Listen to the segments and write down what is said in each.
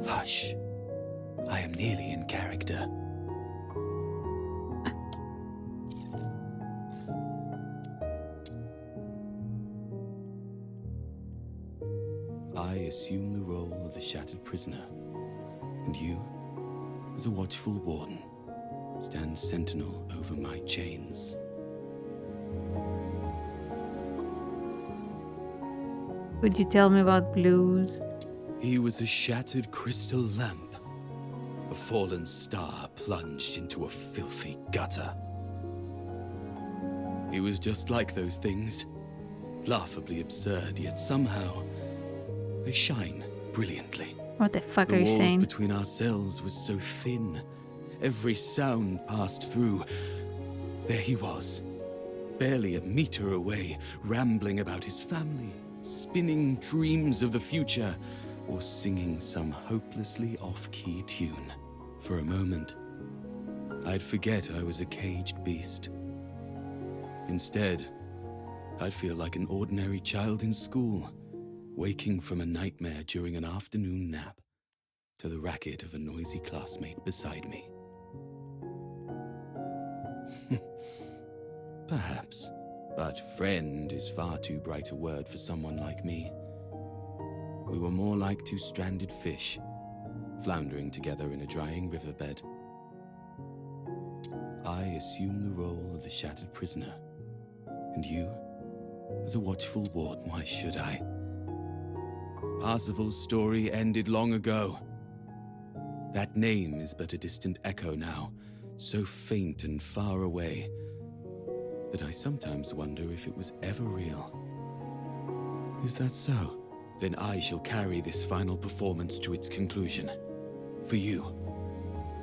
Hush. I am nearly in character. I assume the role of the shattered prisoner, and you, as a watchful warden, stand sentinel over my chains. Would you tell me about Blues? He was a shattered crystal lamp, a fallen star plunged into a filthy gutter. He was just like those things, laughably absurd, yet somehow they shine brilliantly. What the fuck The are you walls saying? between our cells was so thin, every sound passed through. There he was, barely a meter away, rambling about his family, spinning dreams of the future, or singing some hopelessly off-key tune. For a moment, I'd forget I was a caged beast. Instead, I'd feel like an ordinary child in school, waking from a nightmare during an afternoon nap, to the racket of a noisy classmate beside me. Perhaps, but friend is far too bright a word for someone like me. We were more like two stranded fish, floundering together in a drying riverbed. I assume the role of the shattered prisoner, and you, as a watchful ward, why should I? Parsifal's story ended long ago. That name is but a distant echo now, so faint and far away that I sometimes wonder if it was ever real. Is that so? Then I shall carry this final performance to its conclusion. For you,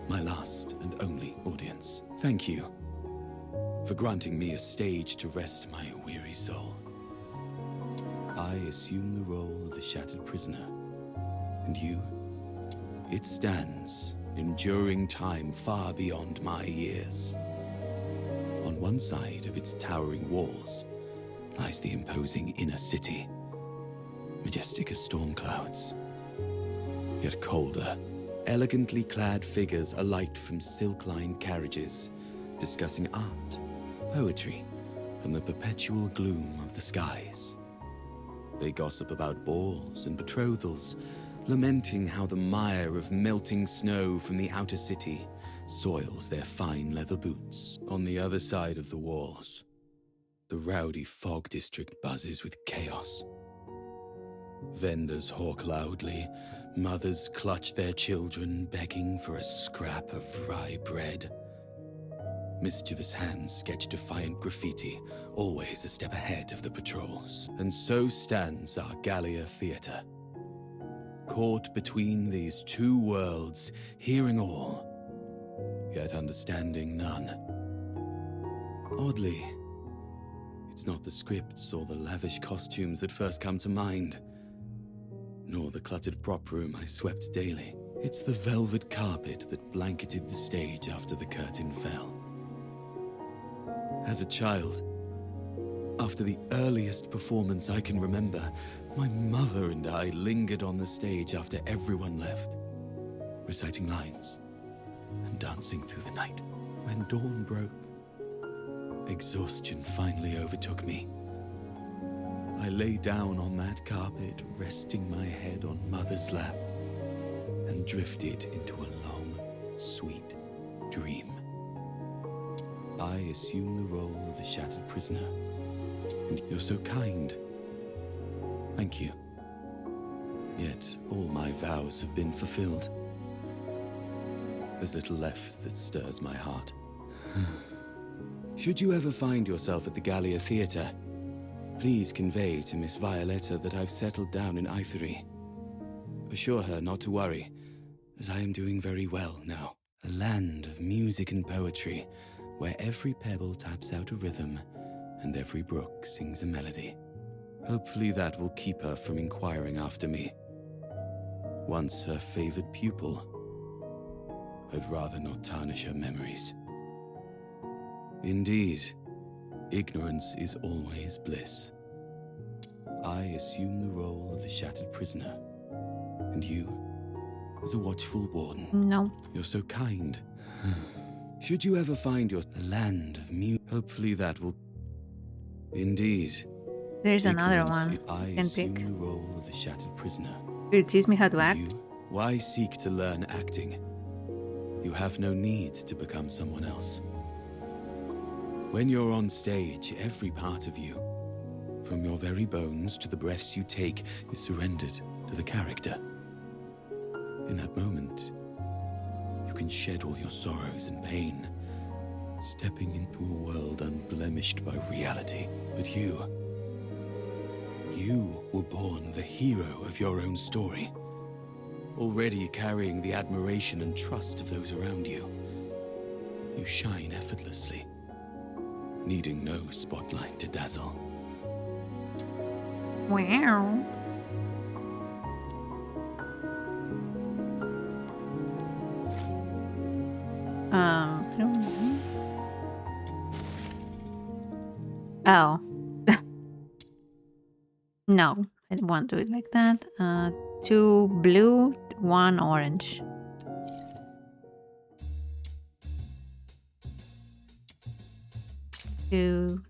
my last and only audience. Thank you for granting me a stage to rest my weary soul. I assume the role of the shattered prisoner, and you, it stands, enduring time far beyond my years. On one side of its towering walls lies the imposing inner city, majestic as storm clouds, yet colder. Elegantly clad figures alight from silk-lined carriages, discussing art, poetry, and the perpetual gloom of the skies. They gossip about balls and betrothals, lamenting how the mire of melting snow from the outer city soils their fine leather boots. On the other side of the walls, the rowdy fog district buzzes with chaos. Vendors hawk loudly, mothers clutch their children, begging for a scrap of rye bread. Mischievous hands sketch defiant graffiti, always a step ahead of the patrols. And so stands our Gallia Theatre, caught between these two worlds, hearing all, yet understanding none. Oddly, it's not the scripts or the lavish costumes that first come to mind, nor the cluttered prop room I swept daily. It's the velvet carpet that blanketed the stage after the curtain fell. As a child, after the earliest performance I can remember, my mother and I lingered on the stage after everyone left, reciting lines and dancing through the night. When dawn broke, exhaustion finally overtook me. I lay down on that carpet, resting my head on Mother's lap, and drifted into a long, sweet dream. I assume the role of the shattered prisoner, and you're so kind. Thank you. Yet all my vows have been fulfilled. There's little left that stirs my heart. Should you ever find yourself at the Gallia Theatre, please convey to Miss Violetta that I've settled down in Eithry. Assure her not to worry, as I am doing very well now. A land of music and poetry, where every pebble taps out a rhythm and every brook sings a melody. Hopefully that will keep her from inquiring after me. Once her favored pupil, I'd rather not tarnish her memories. Indeed, ignorance is always bliss. I assume the role of the shattered prisoner, and you, as a watchful warden. No. You're so kind. Should you ever find your land of hopefully that will... Indeed. There's another Ignorance, one. I You can assume pick. the role of the shattered prisoner. Will you teach me how to And act? you, why seek to learn acting? You have no need to become someone else. When you're on stage, every part of you, from your very bones to the breaths you take, is surrendered to the character. In that moment, you can shed all your sorrows and pain, stepping into a world unblemished by reality. But you were born the hero of your own story, already carrying the admiration and trust of those around you. You shine effortlessly, needing no spotlight to dazzle. Wow. I don't know. Oh. No, I don't want to do it like that. 2 blue, 1 orange. Two.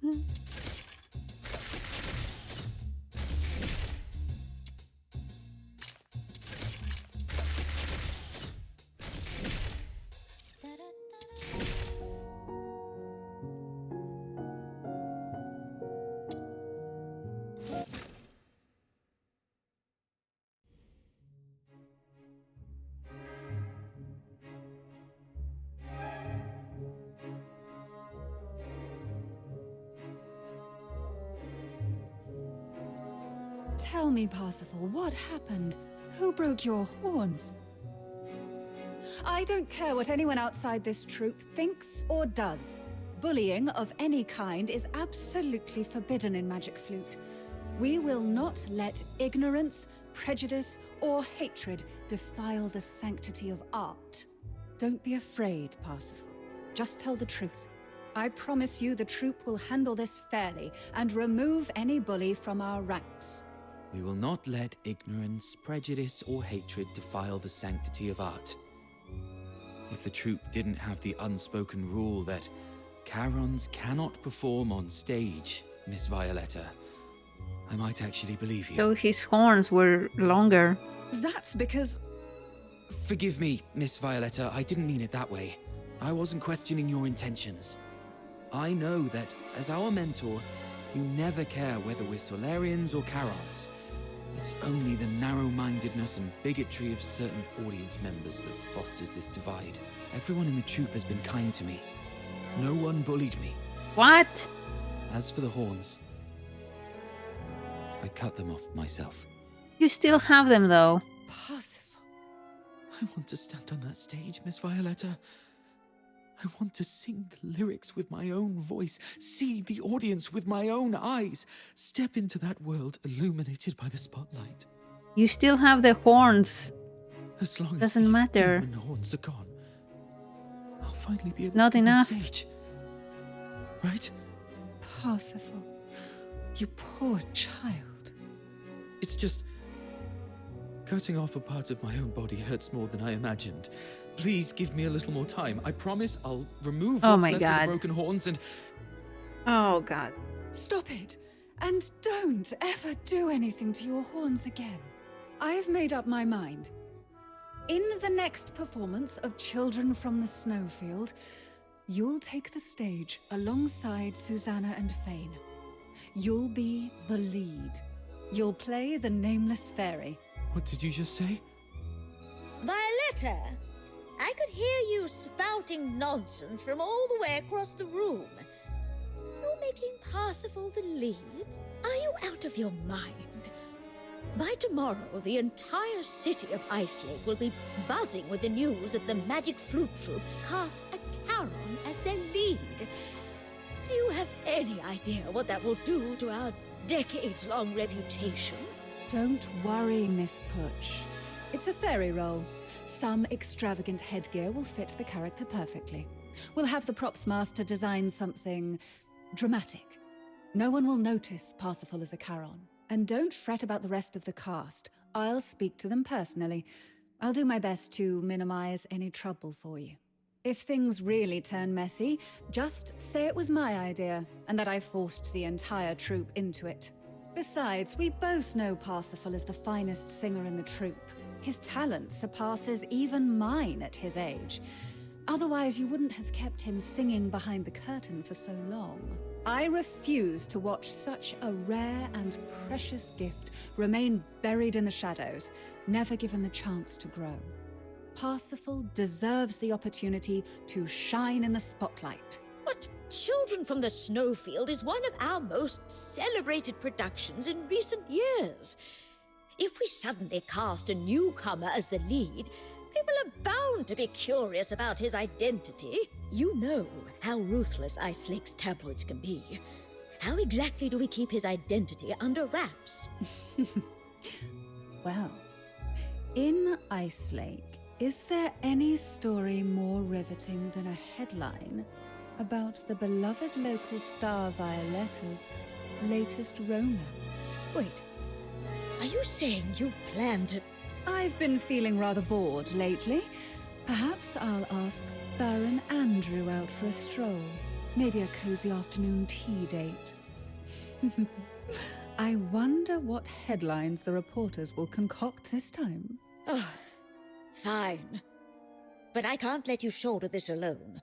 Tell me, Parsifal, what happened? Who broke your horns? I don't care what anyone outside this troupe thinks or does. Bullying of any kind is absolutely forbidden in Magic Flute. We will not let ignorance, prejudice, or hatred defile the sanctity of art. Don't be afraid, Parsifal. Just tell the truth. I promise you the troupe will handle this fairly and remove any bully from our ranks. We will not let ignorance, prejudice, or hatred defile the sanctity of art. If the troupe didn't have the unspoken rule that Charons cannot perform on stage, Miss Violetta, I might actually believe you. So his horns were longer. That's because... Forgive me, Miss Violetta, I didn't mean it that way. I wasn't questioning your intentions. I know that, as our mentor, you never care whether we're Solarians or Charons. It's only the narrow-mindedness and bigotry of certain audience members that fosters this divide. Everyone in the troupe has been kind to me. No one bullied me. What? As for the horns, I cut them off myself. You still have them though. Parsifal. I want to stand on that stage, Miss Violetta. I want to sing the lyrics with my own voice, see the audience with my own eyes, step into that world illuminated by the spotlight. You still have the horns. As long Doesn't as these matter. demon horns are gone, I'll finally be able Not to go enough. on stage. Right? Parsifal. You poor child. It's just... cutting off a part of my own body hurts more than I imagined. Please give me a little more time. I promise I'll remove Oh what's my left of God. the broken horns and... Oh god. Stop it. And don't ever do anything to your horns again. I've made up my mind. In the next performance of Children from the Snowfield, you'll take the stage alongside Susanna and Fane. You'll be the lead. You'll play the nameless fairy. What did you just say? Violetta, I could hear you spouting nonsense from all the way across the room. You're making Parsifal the lead? Are you out of your mind? By tomorrow, the entire city of Icelake will be buzzing with the news that the Magic Flute Troupe cast a Charon as their lead. Do you have any idea what that will do to our decades-long reputation? Don't worry, Miss Putch. It's a fairy role. Some extravagant headgear will fit the character perfectly. We'll have the props master design something dramatic. No one will notice Parsifal as a Charon. And don't fret about the rest of the cast. I'll speak to them personally. I'll do my best to minimize any trouble for you. If things really turn messy, just say it was my idea, and that I forced the entire troupe into it. Besides, we both know Parsifal is the finest singer in the troupe. His talent surpasses even mine at his age. Otherwise, you wouldn't have kept him singing behind the curtain for so long. I refuse to watch such a rare and precious gift remain buried in the shadows, never given the chance to grow. Parsifal deserves the opportunity to shine in the spotlight. But Children from the Snowfield is one of our most celebrated productions in recent years. If we suddenly cast a newcomer as the lead, people are bound to be curious about his identity. You know how ruthless Ice Lake's tabloids can be. How exactly do we keep his identity under wraps? Well, in Ice Lake, is there any story more riveting than a headline about the beloved local star Violetta's latest romance? Wait, are you saying you plan to... I've been feeling rather bored lately. Perhaps I'll ask Baron Andrew out for a stroll. Maybe a cozy afternoon tea date. I wonder what headlines the reporters will concoct this time. Oh, fine. But I can't let you shoulder this alone.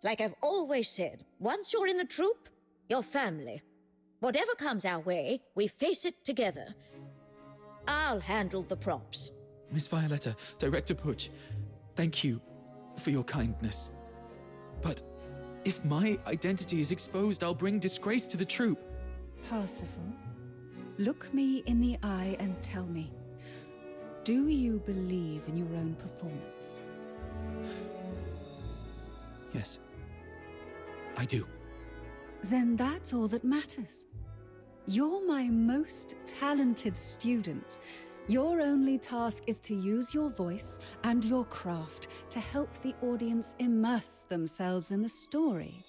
Like I've always said, once you're in the troupe, you're family. Whatever comes our way, we face it together. I'll handle the props. Miss Violetta, Director Pudge, thank you for your kindness. But if my identity is exposed, I'll bring disgrace to the troupe. Parsifal, look me in the eye and tell me, do you believe in your own performance? Yes, I do. Then that's all that matters. You're my most talented student. Your only task is to use your voice and your craft to help the audience immerse themselves in the story.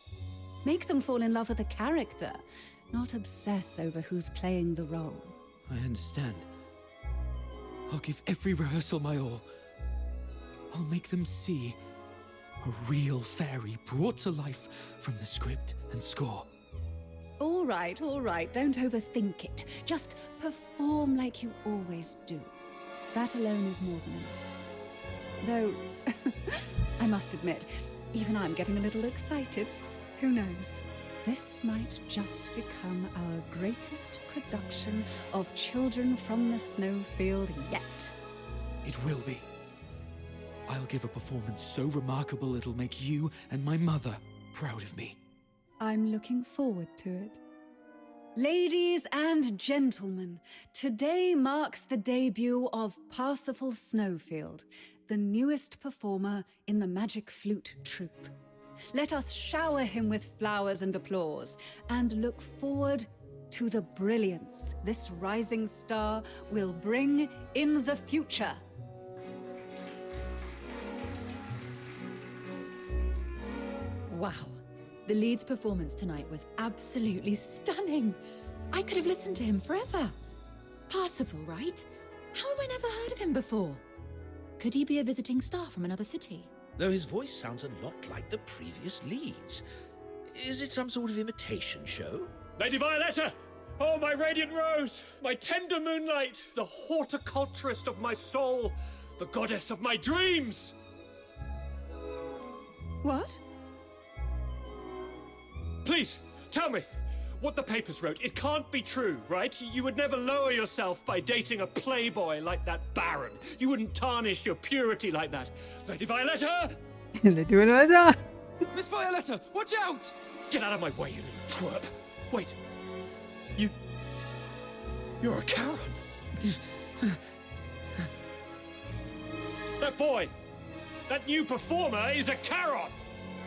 Make them fall in love with the character, not obsess over who's playing the role. I understand. I'll give every rehearsal my all. I'll make them see a real fairy brought to life from the script and score. All right, don't overthink it. Just perform like you always do. That alone is more than enough. Though, I must admit, even I'm getting a little excited. Who knows? This might just become our greatest production of Children from the Snowfield yet. It will be. I'll give a performance so remarkable it'll make you and my mother proud of me. I'm looking forward to it. Ladies and gentlemen, today marks the debut of Parsifal Snowfield, the newest performer in the Magic Flute troupe. Let us shower him with flowers and applause, and look forward to the brilliance this rising star will bring in the future. Wow. The lead's performance tonight was absolutely stunning. I could have listened to him forever. Parsifal, right? How have I never heard of him before? Could he be a visiting star from another city? Though his voice sounds a lot like the previous leads. Is it some sort of imitation show? Lady Violetta! Oh, my radiant rose! My tender moonlight! The horticulturist of my soul! The goddess of my dreams! What? Please, tell me what the papers wrote. It can't be true, right? You would never lower yourself by dating a playboy like that Baron. You wouldn't tarnish your purity like that. Lady Violetta! Miss Violetta, watch out! Get out of my way, you little twerp. Wait. You're a Charon. That boy, that new performer is a Charon.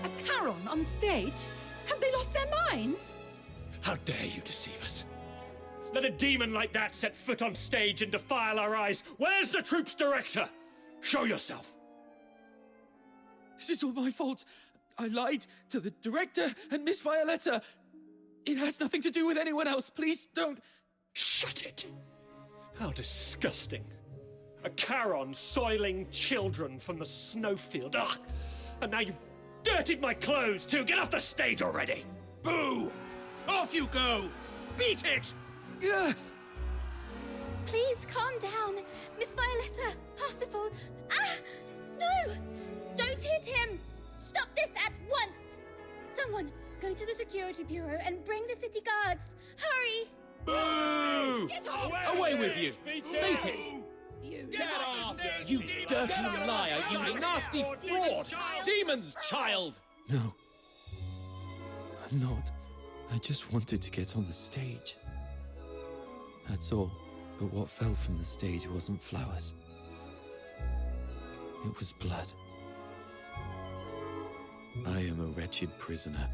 A Charon on stage? Have they lost their minds? How dare you deceive us? Let a demon like that set foot on stage and defile our eyes. Where's the troupe's director? Show yourself. This is all my fault. I lied to the director and Miss Violetta. It has nothing to do with anyone else. Please don't. Shut it. How disgusting. A Charon soiling children from the snowfield. Ugh! And now you've dirtied my clothes too. Get off the stage already! Boo! Off you go! Beat it! Please calm down. Miss Violetta, Parsifal. Ah! No! Don't hit him! Stop this at once! Someone, go to the security bureau and bring the city guards. Hurry! Boo! Get off! Away with you! Beat Beat it! Get off! You dirty liar! You nasty fraud! Demon's child! No. I'm not. I just wanted to get on the stage. That's all. But what fell from the stage wasn't flowers. It was blood. I am a wretched prisoner,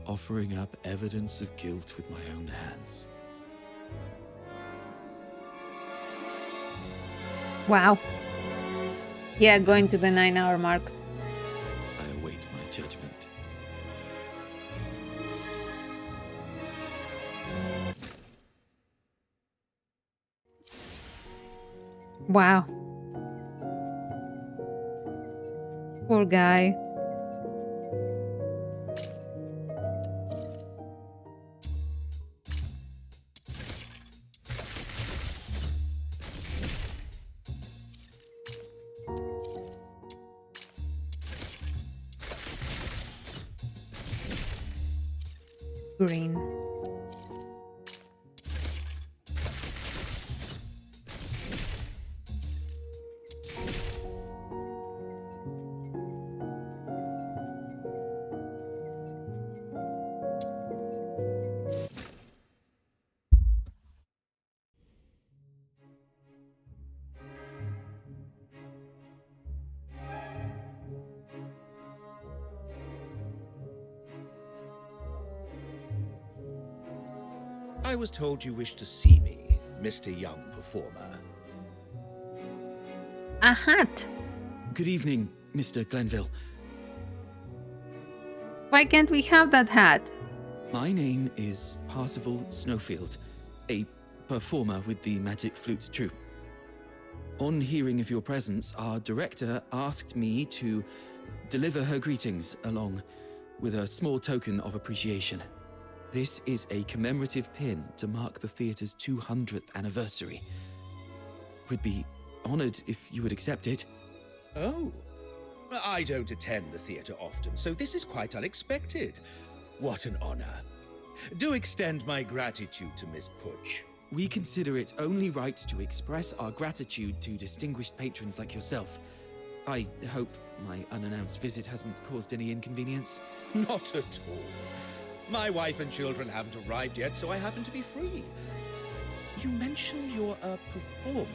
offering up evidence of guilt with my own hands. Wow. Yeah, going to the 9-hour mark. I await my judgment. Wow. Poor guy. Green. I was told you wished to see me, Mr. Young Performer. A hat. Good evening, Mr. Glenville. Why can't we have that hat? My name is Parsifal Snowfield, a performer with the Magic Flute Troupe. On hearing of your presence, our director asked me to deliver her greetings along with a small token of appreciation. This is a commemorative pin to mark the theatre's 200th anniversary. We'd be honored if you would accept it. Oh, I don't attend the theatre often, so this is quite unexpected. What an honor. Do extend my gratitude to Miss Putch. We consider it only right to express our gratitude to distinguished patrons like yourself. I hope my unannounced visit hasn't caused any inconvenience. Not at all. My wife and children haven't arrived yet, so I happen to be free. You mentioned you're a performer.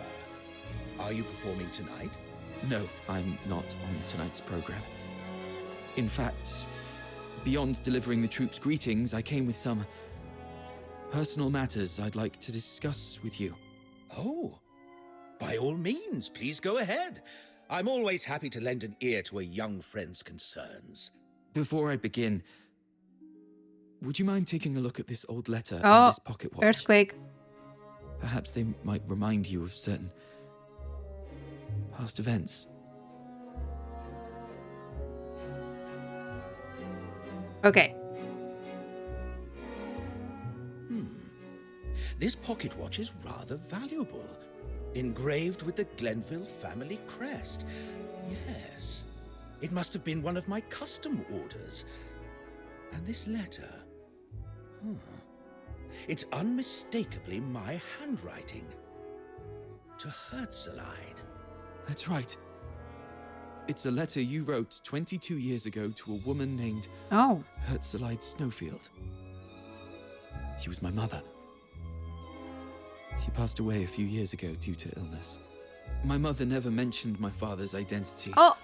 Are you performing tonight? No, I'm not on tonight's program. In fact, beyond delivering the troupe's greetings, I came with some personal matters I'd like to discuss with you. Oh, by all means, please go ahead. I'm always happy to lend an ear to a young friend's concerns. Before I begin, would you mind taking a look at this old letter Oh, and this pocket watch? Earthquake. Perhaps they might remind you of certain past events. Okay. This pocket watch is rather valuable. Engraved with the Glenville family crest. Yes, it must have been one of my custom orders. And this letter... It's unmistakably my handwriting. To Herzeleid. That's right. It's a letter you wrote 22 years ago to a woman named Oh. Herzeleid Snowfield. She was my mother. She passed away a few years ago due to illness. My mother never mentioned my father's identity. Oh.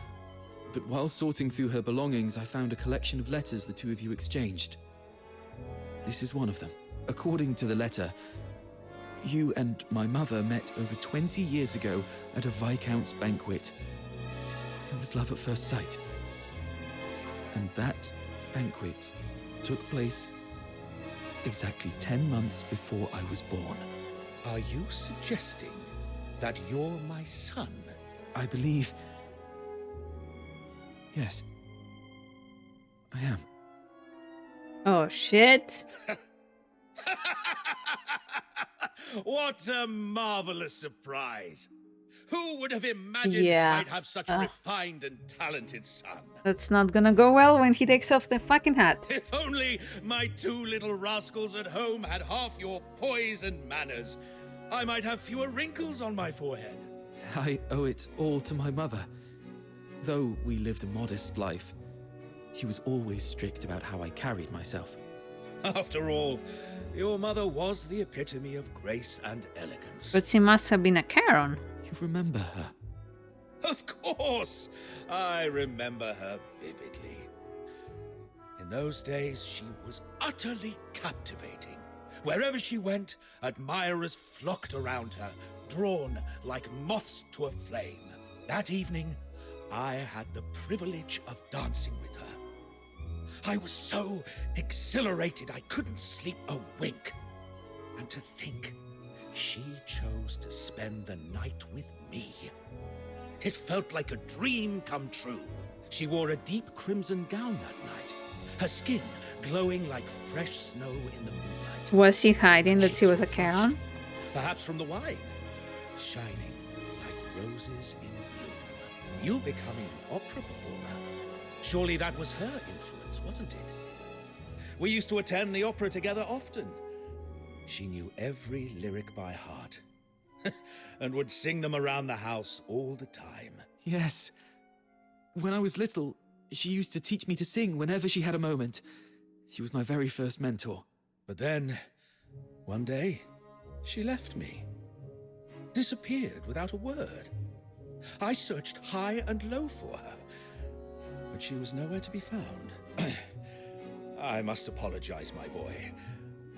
But while sorting through her belongings, I found a collection of letters the two of you exchanged. This is one of them. According to the letter, you and my mother met over 20 years ago at a Viscount's banquet. It was love at first sight. And that banquet took place exactly 10 months before I was born. Are you suggesting that you're my son? I believe... Yes. I am. Oh shit. What a marvelous surprise! Who would have imagined Yeah. I'd have such a refined and talented son? That's not gonna go well when he takes off the fucking hat. If only my two little rascals at home had half your poise and manners, I might have fewer wrinkles on my forehead. I owe it all to my mother. Though we lived a modest life, she was always strict about how I carried myself. After all, your mother was the epitome of grace and elegance. But she must have been a Charon. You remember her? Of course! I remember her vividly. In those days, she was utterly captivating. Wherever she went, admirers flocked around her, drawn like moths to a flame. That evening, I had the privilege of dancing with her. I was so exhilarated I couldn't sleep a wink. And to think, she chose to spend the night with me. It felt like a dream come true. She wore a deep crimson gown that night, her skin glowing like fresh snow in the moonlight. Was she hiding that she was a Charon? Perhaps from the wine, shining like roses in bloom. You becoming an opera performer. Surely that was her influence, wasn't it? We used to attend the opera together often. She knew every lyric by heart and would sing them around the house all the time. Yes. When I was little, she used to teach me to sing whenever she had a moment. She was my very first mentor. But then, one day, she left me. Disappeared without a word. I searched high and low for her, but she was nowhere to be found. I must apologize, my boy.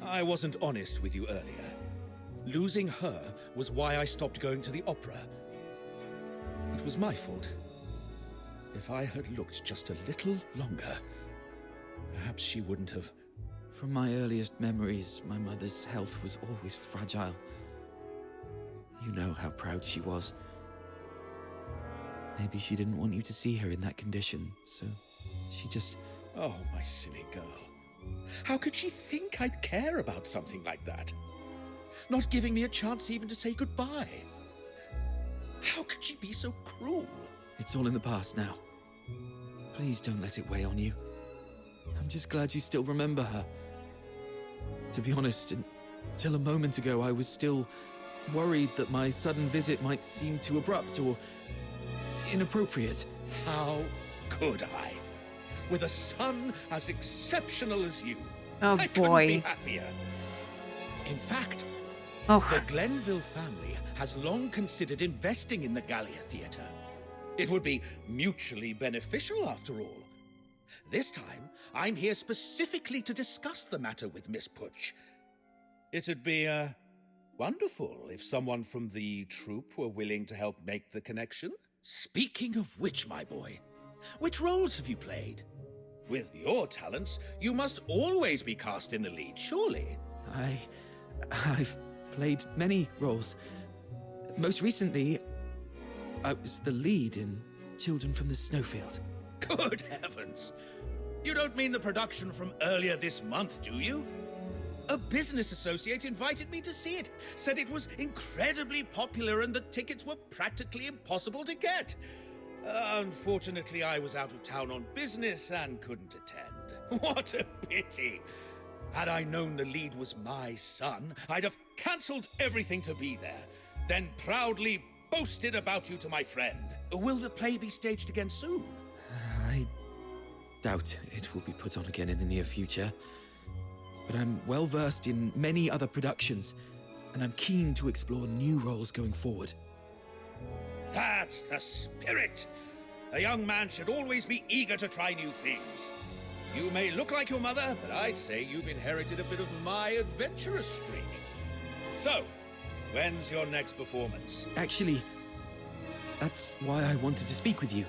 I wasn't honest with you earlier. Losing her was why I stopped going to the opera. It was my fault. If I had looked just a little longer, perhaps she wouldn't have... From my earliest memories, my mother's health was always fragile. You know how proud she was. Maybe she didn't want you to see her in that condition, so she just... Oh, my silly girl. How could she think I'd care about something like that? Not giving me a chance even to say goodbye. How could she be so cruel? It's all in the past now. Please don't let it weigh on you. I'm just glad you still remember her. To be honest, until a moment ago, I was still worried that my sudden visit might seem too abrupt or inappropriate. How could I? With a son as exceptional as you. Oh I couldn't boy. be happier. In fact, Oh, the Glenville family has long considered investing in the Gallia Theatre. It would be mutually beneficial, after all. This time, I'm here specifically to discuss the matter with Miss Putch. It'd be, wonderful if someone from the troupe were willing to help make the connection. Speaking of which, my boy, which roles have you played? With your talents, you must always be cast in the lead, surely. I've played many roles. Most recently, I was the lead in Children from the Snowfield. Good heavens! You don't mean the production from earlier this month, do you? A business associate invited me to see it, said it was incredibly popular and the tickets were practically impossible to get. Unfortunately, I was out of town on business and couldn't attend. What a pity! Had I known the lead was my son, I'd have cancelled everything to be there, then proudly boasted about you to my friend. Will the play be staged again soon? I doubt it will be put on again in the near future. But I'm well versed in many other productions, and I'm keen to explore new roles going forward. That's the spirit! A young man should always be eager to try new things. You may look like your mother, but I'd say you've inherited a bit of my adventurous streak. So, when's your next performance? Actually, that's why I wanted to speak with you.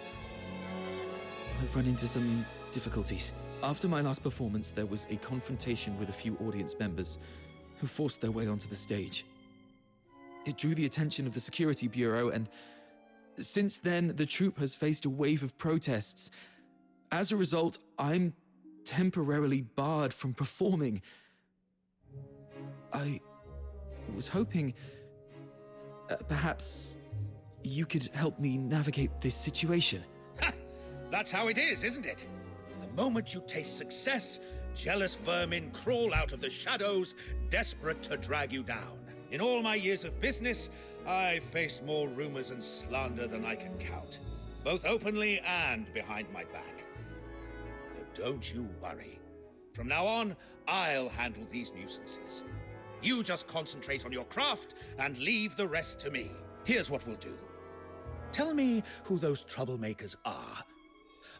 I've run into some difficulties. After my last performance, there was a confrontation with a few audience members who forced their way onto the stage. It drew the attention of the Security Bureau, and since then, the troupe has faced a wave of protests. As a result, I'm temporarily barred from performing. I was hoping perhaps you could help me navigate this situation. That's how it is, isn't it? The moment you taste success, jealous vermin crawl out of the shadows, desperate to drag you down. In all my years of business, I've faced more rumors and slander than I can count, both openly and behind my back. But don't you worry. From now on, I'll handle these nuisances. You just concentrate on your craft and leave the rest to me. Here's what we'll do. Tell me who those troublemakers are.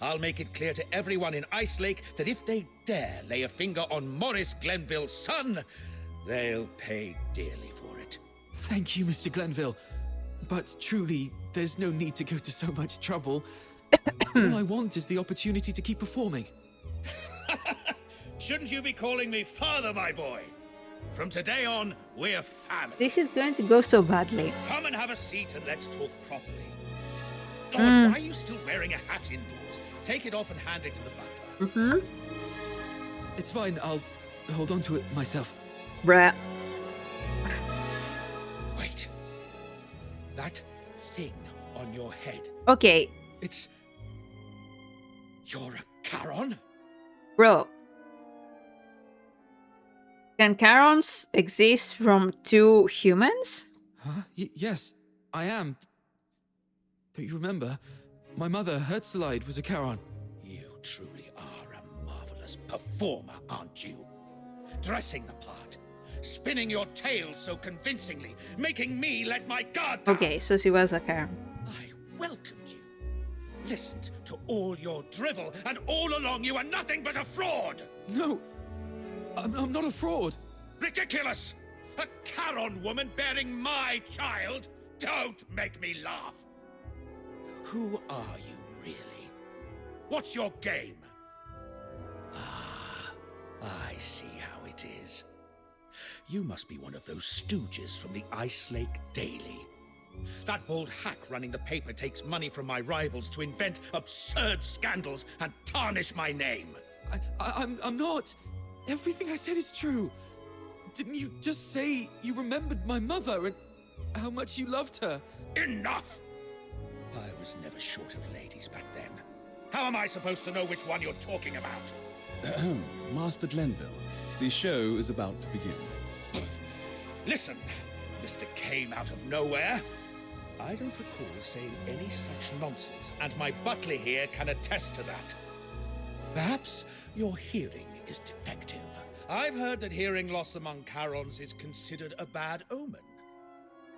I'll make it clear to everyone in Ice Lake that if they dare lay a finger on Morris Glenville's son, they'll pay dearly for it. Thank you, Mr. Glenville. But truly, there's no need to go to so much trouble. All I want is the opportunity to keep performing. Shouldn't you be calling me father, my boy? From today on, we're family. This is going to go so badly. Come and have a seat and let's talk properly. God, why are you still wearing a hat indoors? Take it off and hand it to the butler. It's fine, I'll hold on to it myself. Bruh. Wait. That thing on your head. Okay, It's... You're a Charon? bro. Can Charons exist from two humans? Huh? Yes, I am. Don't you remember? My mother, Herzlide, was a Charon. You truly are a marvelous performer, aren't you? Dressing the part, spinning your tale so convincingly, making me let my guard down. Okay, so she was a Charon. I welcomed you, listened to all your drivel, and all along you were nothing but a fraud! No, I'm not a fraud. Ridiculous! A Charon woman bearing my child? Don't make me laugh! Who are you, really? What's your game? Ah, I see how it is. You must be one of those stooges from the Ice Lake Daily. That bald hack running the paper takes money from my rivals to invent absurd scandals and tarnish my name. I'm not. Everything I said is true. Didn't you just say you remembered my mother and how much you loved her? Enough! I was never short of ladies back then. How am I supposed to know which one you're talking about? Master Glenville, the show is about to begin. Listen, Mr. Came out of nowhere. I don't recall saying any such nonsense, and my butler here can attest to that. Perhaps your hearing is defective. I've heard that hearing loss among Charons is considered a bad omen.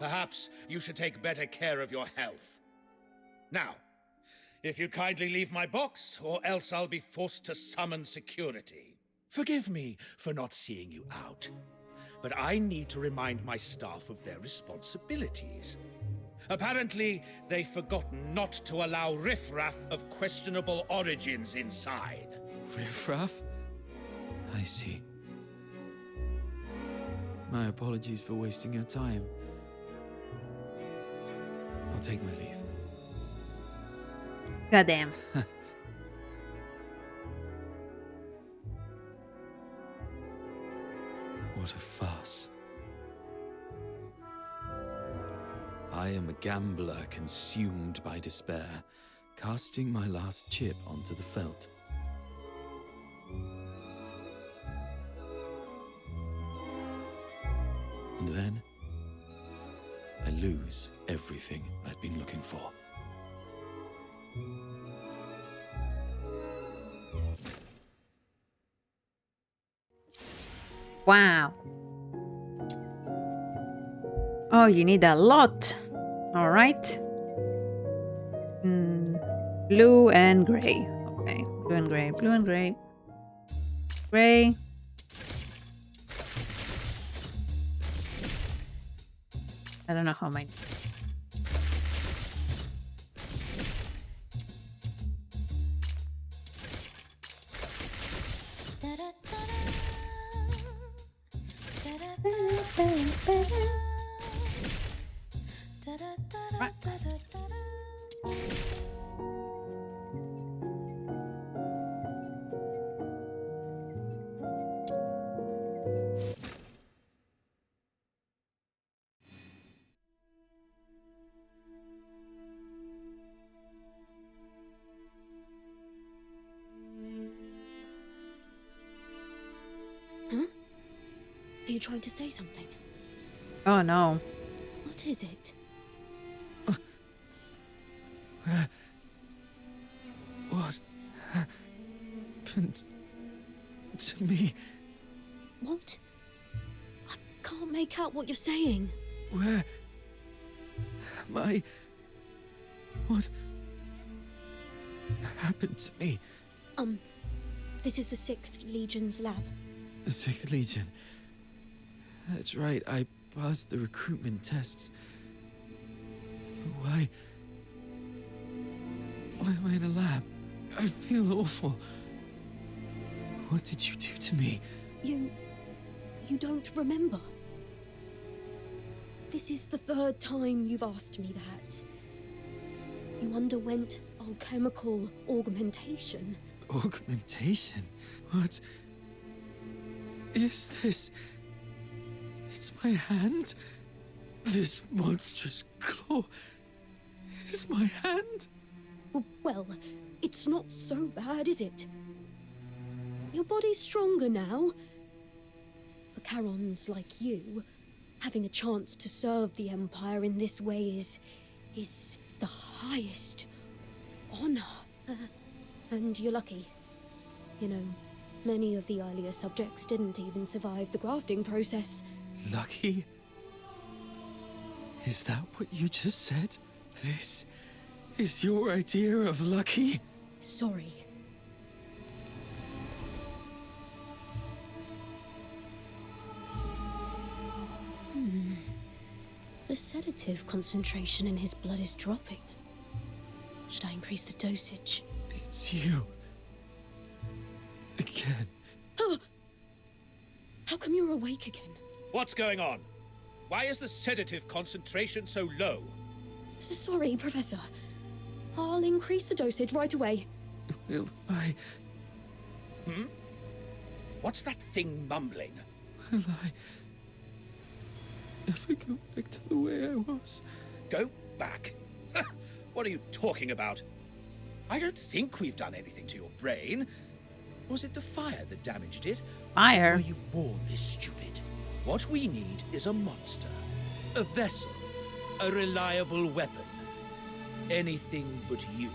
Perhaps you should take better care of your health. Now, if you'd kindly leave my box, or else I'll be forced to summon security. Forgive me for not seeing you out, but I need to remind my staff of their responsibilities. Apparently, they've forgotten not to allow riffraff of questionable origins inside. Riffraff? I see. My apologies for wasting your time. I'll take my leave. Goddamn. What a farce. I am a gambler consumed by despair, casting my last chip onto the felt. And then, I lose everything I'd been looking for. Wow. Oh, you need a lot. All right. Blue and gray. Okay, blue and gray, blue and gray. Gray. I don't know how my... Huh? Are you trying to say something? Oh no. What is it? What happened to me? What? I can't make out what you're saying. Where am I? What happened to me? This is the 6th Legion's lab. The 6th Legion. That's right, I passed the recruitment tests. Why am I in a lab? I feel awful. What did you do to me? You don't remember? This is the 3rd time you've asked me that. You underwent alchemical augmentation. Augmentation? What is this? It's my hand? This monstrous claw is my hand? Well, it's not so bad, is it? Your body's stronger now. For Charons like you, having a chance to serve the Empire in this way is the highest honor. And you're lucky. You know, many of the earlier subjects didn't even survive the grafting process. Lucky? Is that what you just said? This is your idea of lucky? Sorry. The sedative concentration in his blood is dropping. Should I increase the dosage? It's you. Again. How come you're awake again? What's going on? Why is the sedative concentration so low? Sorry, Professor. I'll increase the dosage right away. Will I... What's that thing mumbling? Will I... ever go back to the way I was? Go back? What are you talking about? I don't think we've done anything to your brain. Was it the fire that damaged it? Fire? Or were you born this stupid? What we need is a monster, a vessel, a reliable weapon. Anything but you.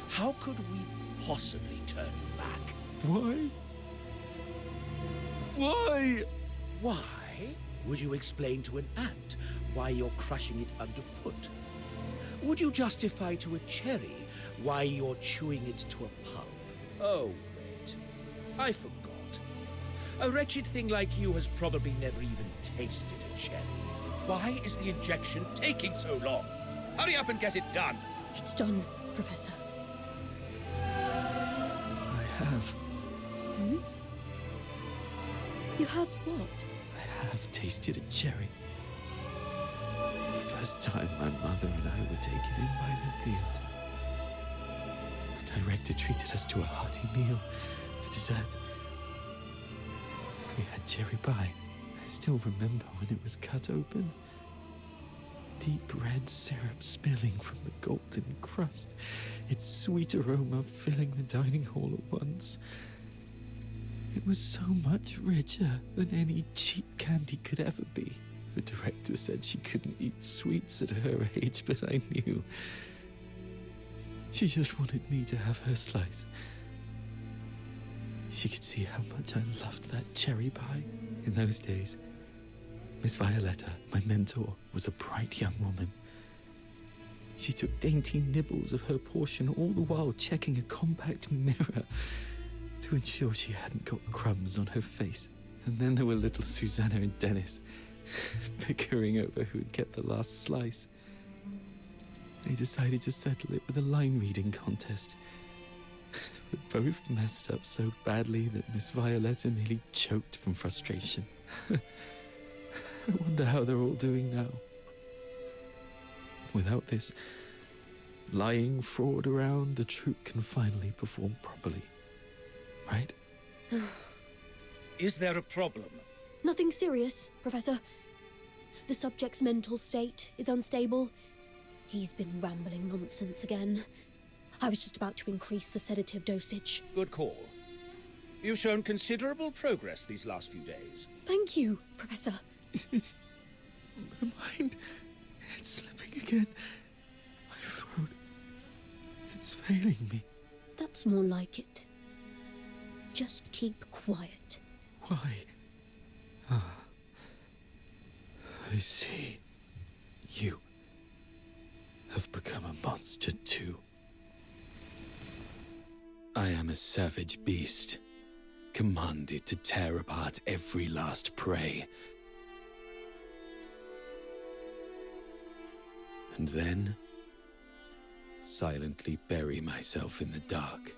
How could we possibly turn you back? Why? Why? Why? Would you explain to an ant why you're crushing it underfoot? Would you justify to a cherry why you're chewing it to a pulp? Oh, wait. I forgot. A wretched thing like you has probably never even tasted a cherry. Why is the injection taking so long? Hurry up and get it done. It's done, Professor. I have. You have what? I have tasted a cherry. The first time my mother and I were taken in by the theatre. The director treated us to a hearty meal for dessert. We had cherry pie. I still remember when it was cut open. Deep red syrup spilling from the golden crust, its sweet aroma filling the dining hall at once. It was so much richer than any cheap candy could ever be. The director said she couldn't eat sweets at her age, but I knew. She just wanted me to have her slice. She could see how much I loved that cherry pie. In those days, Miss Violetta, my mentor, was a bright young woman. She took dainty nibbles of her portion, all the while checking a compact mirror to ensure she hadn't got crumbs on her face. And then there were little Susanna and Dennis, bickering over who'd get the last slice. They decided to settle it with a line reading contest. But both messed up so badly that Miss Violetta nearly choked from frustration. I wonder how they're all doing now. Without this lying fraud around, the troupe can finally perform properly. Right? Is there a problem? Nothing serious, Professor. The subject's mental state is unstable. He's been rambling nonsense again. I was just about to increase the sedative dosage. Good call. You've shown considerable progress these last few days. Thank you, Professor. My mind, it's slipping again. My throat, it's failing me. That's more like it. Just keep quiet. Why? Ah. I see. You have become a monster too. I am a savage beast, commanded to tear apart every last prey. And then, silently bury myself in the dark.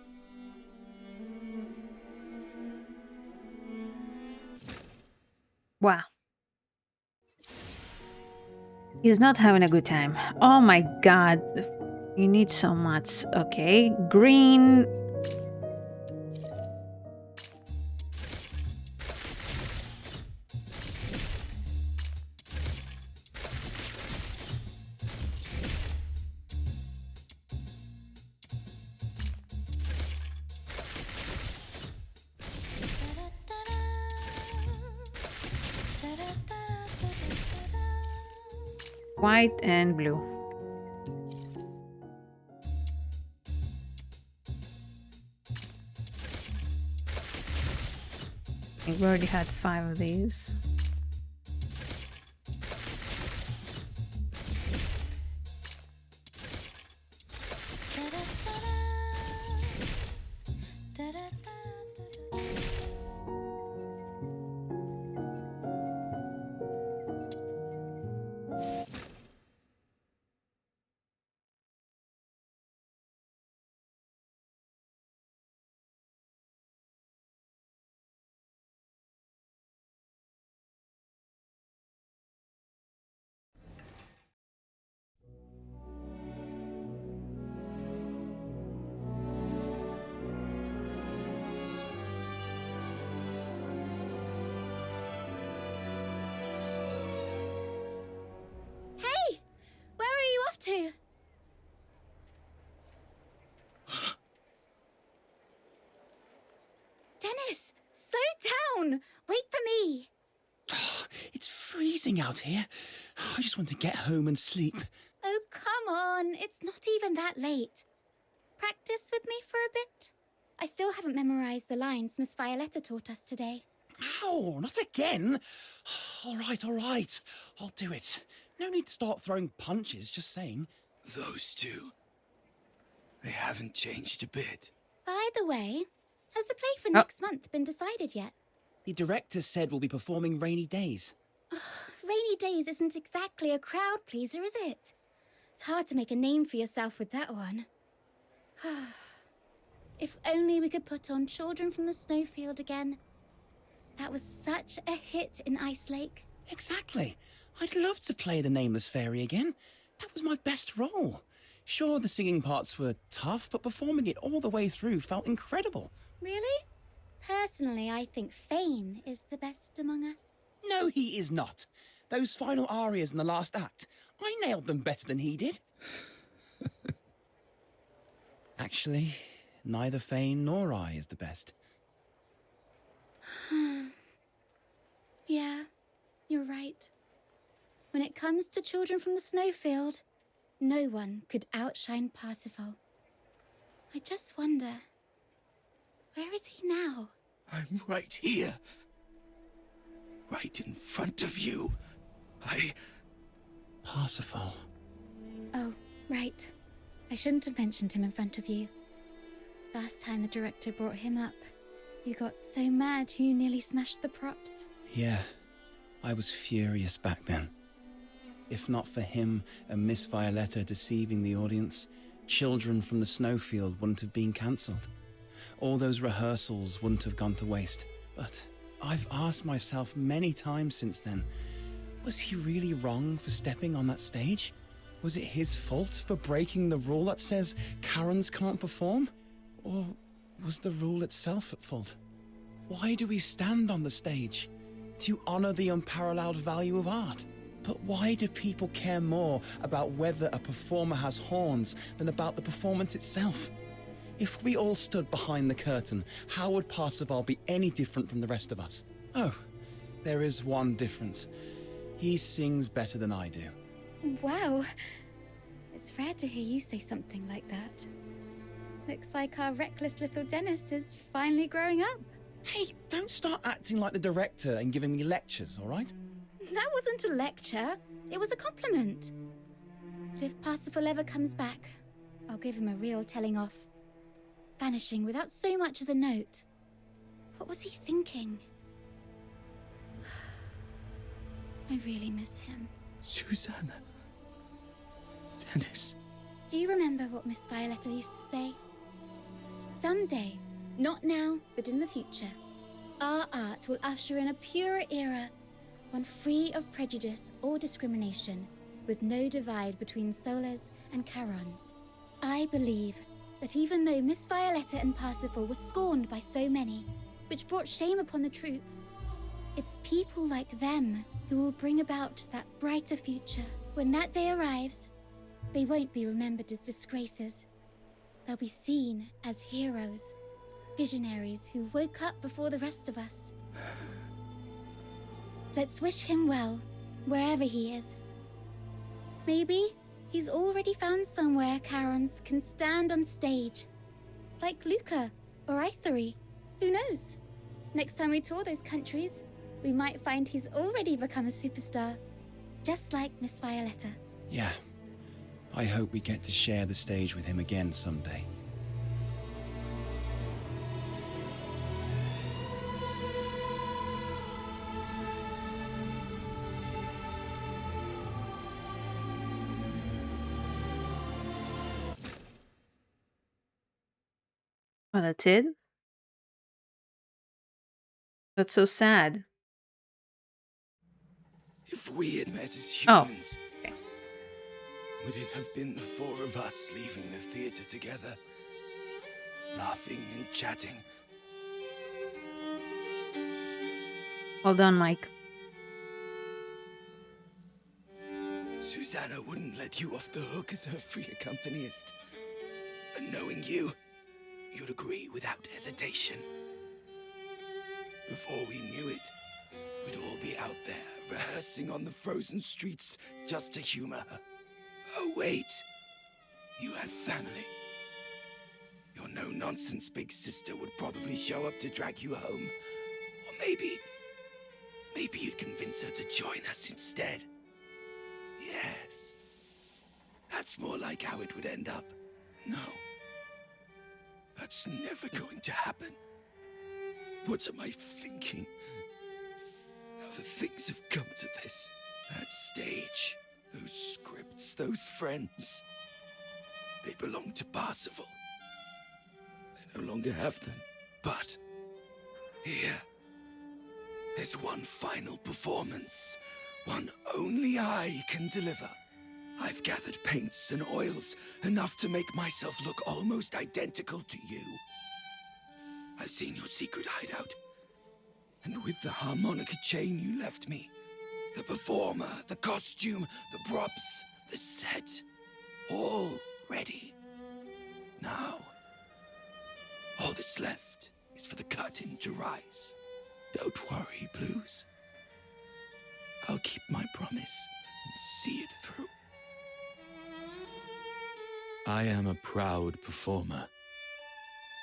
Wow. He's not having a good time. Oh my god. You need so much. Okay. Green. White and blue. I think we already had 5 of these. To. Dennis, slow down. Wait for me. Oh, it's freezing out here. I just want to get home and sleep. Oh, come on. It's not even that late. Practice with me for a bit? I still haven't memorized the lines Miss Violetta taught us today. Ow, not again. All right. I'll do it. No need to start throwing punches, just saying. Those two, they haven't changed a bit. By the way, has the play for next month been decided yet? The director said we'll be performing Rainy Days. Rainy Days isn't exactly a crowd pleaser, is it? It's hard to make a name for yourself with that one. If only we could put on Children from the Snowfield again. That was such a hit in Ice Lake. Exactly. I'd love to play the Nameless Fairy again. That was my best role. Sure, the singing parts were tough, but performing it all the way through felt incredible. Really? Personally, I think Fane is the best among us. No, he is not. Those final arias in the last act, I nailed them better than he did. Actually, neither Fane nor I is the best. Yeah, you're right. When it comes to Children from the Snowfield, no one could outshine Parsifal. I just wonder, where is he now? I'm right here. Right in front of you. Parsifal. Oh, right. I shouldn't have mentioned him in front of you. Last time the director brought him up, you got so mad you nearly smashed the props. Yeah, I was furious back then. If not for him and Miss Violetta deceiving the audience, Children from the Snowfield wouldn't have been cancelled. All those rehearsals wouldn't have gone to waste. But I've asked myself many times since then, was he really wrong for stepping on that stage? Was it his fault for breaking the rule that says Karens can't perform? Or was the rule itself at fault? Why do we stand on the stage? To honor the unparalleled value of art. But why do people care more about whether a performer has horns than about the performance itself? If we all stood behind the curtain, how would Parsifal be any different from the rest of us? Oh, there is one difference. He sings better than I do. Wow. It's rare to hear you say something like that. Looks like our reckless little Dennis is finally growing up. Hey, don't start acting like the director and giving me lectures, all right? That wasn't a lecture. It was a compliment. But if Parsifal ever comes back, I'll give him a real telling off. Vanishing without so much as a note. What was he thinking? I really miss him. Susanna. Dennis. Do you remember what Miss Violetta used to say? Someday, not now, but in the future, our art will usher in a purer era, one free of prejudice or discrimination, with no divide between Solas and Charons. I believe that even though Miss Violetta and Parsifal were scorned by so many, which brought shame upon the troupe, it's people like them who will bring about that brighter future. When that day arrives, they won't be remembered as disgraces. They'll be seen as heroes, visionaries who woke up before the rest of us. Let's wish him well, wherever he is. Maybe he's already found somewhere Charons can stand on stage. Like Luca or Aetheri. Who knows? Next time we tour those countries, we might find he's already become a superstar. Just like Miss Violetta. Yeah. I hope we get to share the stage with him again someday. Oh, that's it? That's so sad. If we had met as Oh. humans, would it have been the four of us leaving the theater together, laughing and chatting? Hold on, Mike. Susanna wouldn't let you off the hook as her free accompanist. And knowing you, you'd agree without hesitation. Before we knew it, we'd all be out there, rehearsing on the frozen streets just to humor her. Oh, wait. You had family. Your no-nonsense big sister would probably show up to drag you home. Or maybe you'd convince her to join us instead. Yes. That's more like how it would end up. No. That's never going to happen. What am I thinking? Now that things have come to this. That stage, those scripts, those friends. They belong to Parsifal. I no longer have them. But here, there's one final performance. One only I can deliver. I've gathered paints and oils, enough to make myself look almost identical to you. I've seen your secret hideout. And with the harmonica chain you left me, the performer, the costume, the props, the set, all ready. Now, all that's left is for the curtain to rise. Don't worry, Blues. I'll keep my promise and see it through. I am a proud performer,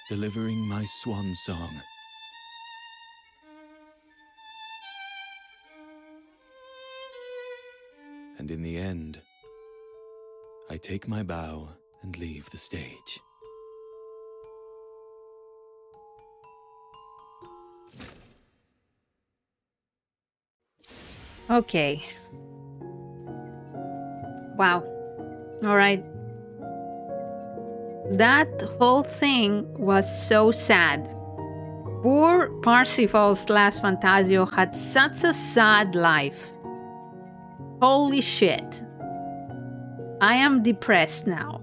delivering my swan song. And in the end, I take my bow and leave the stage. Okay. Wow. All right. That whole thing was so sad. Poor Parsifal / Phantasio had such a sad life. Holy shit. I am depressed now.